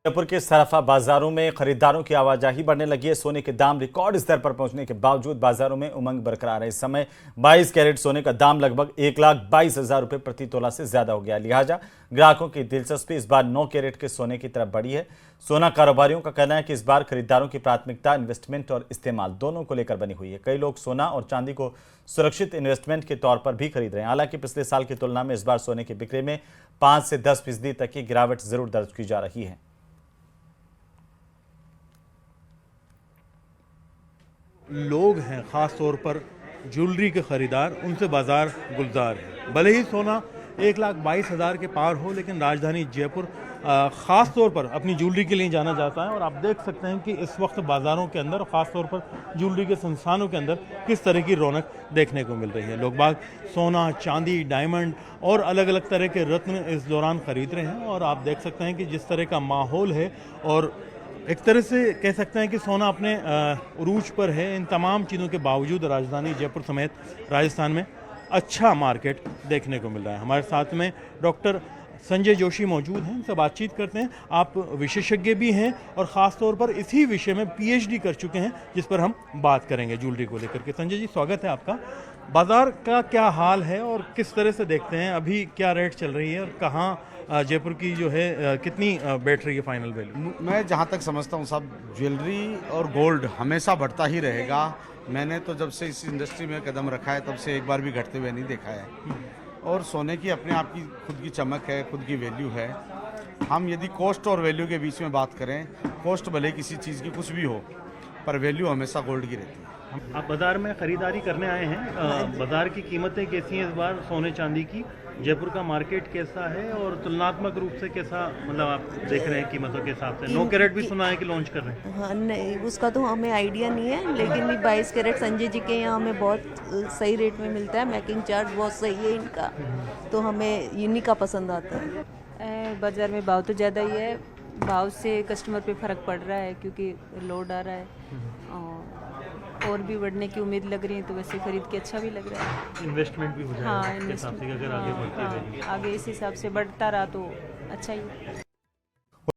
जयपुर के सराफा बाजारों में खरीदारों की आवाजाही बढ़ने लगी है। सोने के दाम रिकॉर्ड स्तर पर पहुंचने के बावजूद बाजारों में उमंग बरकरार है। इस समय 22 कैरेट सोने का दाम लगभग 1,22,000 रुपए प्रति तोला से ज्यादा हो गया। लिहाजा ग्राहकों की दिलचस्पी इस बार 9 कैरेट के सोने की तरफ बढ़ी है। सोना कारोबारियों का कहना है कि इस बार खरीदारों की प्राथमिकता इन्वेस्टमेंट और इस्तेमाल दोनों को लेकर बनी हुई है। कई लोग सोना और चांदी को सुरक्षित इन्वेस्टमेंट के तौर पर भी खरीद रहे हैं। हालांकि पिछले साल की तुलना में इस बार सोने की बिक्री में 5 से 10% तक की गिरावट जरूर दर्ज की जा रही है। लोग हैं ख़ास तौर पर ज्वेलरी के ख़रीदार, उनसे बाज़ार गुलजार है। भले ही सोना 1,22,000 के पार हो, लेकिन राजधानी जयपुर ख़ास तौर पर अपनी ज्वेलरी के लिए जाना जाता है। और आप देख सकते हैं कि इस वक्त बाज़ारों के अंदर, ख़ास तौर पर ज्वेलरी के संस्थानों के अंदर किस तरह की रौनक देखने को मिल रही है। लोग बाग सोना, चांदी, डायमंड और अलग अलग तरह के रत्न इस दौरान ख़रीद रहे हैं। और आप देख सकते हैं कि जिस तरह का माहौल है, और एक तरह से कह सकते हैं कि सोना अपने उरूज पर है। इन तमाम चीज़ों के बावजूद राजधानी जयपुर समेत राजस्थान में अच्छा मार्केट देखने को मिल रहा है। हमारे साथ में डॉक्टर संजय जोशी मौजूद हैं, उनसे बातचीत करते हैं। आप विशेषज्ञ भी हैं और ख़ास तौर पर इसी विषय में PhD कर चुके हैं, जिस पर हम बात करेंगे ज्वेलरी को लेकर के। संजय जी, स्वागत है आपका। बाज़ार का क्या हाल है और किस तरह से देखते हैं, अभी क्या रेट चल रही है और कहाँ जयपुर की जो है कितनी बैठ रही है फाइनल वैल्यू? मैं जहाँ तक समझता हूँ साहब, ज्वेलरी और गोल्ड हमेशा बढ़ता ही रहेगा। मैंने तो जब से इस इंडस्ट्री में कदम रखा है तब से एक बार भी घटते हुए नहीं देखा है। और सोने की अपने आप की खुद की चमक है, खुद की वैल्यू है। हम यदि कॉस्ट और वैल्यू के बीच में बात करें, कॉस्ट भले किसी चीज़ की कुछ भी हो, पर वैल्यू हमेशा गोल्ड की रहती है। आप बाज़ार में ख़रीदारी करने आए हैं, बाज़ार की कीमतें कैसी हैं इस बार सोने चांदी की? जयपुर का मार्केट कैसा है और तुलनात्मक रूप से कैसा, मतलब आप देख रहे हैं कीमतों के हिसाब से? 9 कैरेट भी सुना है कि लॉन्च कर रहे हैं। हाँ, नहीं उसका तो हमें आइडिया नहीं है, लेकिन 22 कैरेट संजय जी के यहाँ हमें बहुत सही रेट में मिलता है। मेकिंग चार्ज बहुत सही है इनका, तो हमें इन्हीं का पसंद आता है। बाज़ार में भाव तो ज़्यादा ही है, भाव से कस्टमर पे फ़र्क पड़ रहा है क्योंकि लोड आ रहा है और भी बढ़ने की उम्मीद लग रही है, तो वैसे खरीद के अच्छा भी लग रहा है। इन्वेस्टमेंट भी हो जाएगा हाँ, इसके हिसाब से, अगर आगे बढ़ती है। आगे इस हिसाब से बढ़ता रहा तो अच्छा ही है।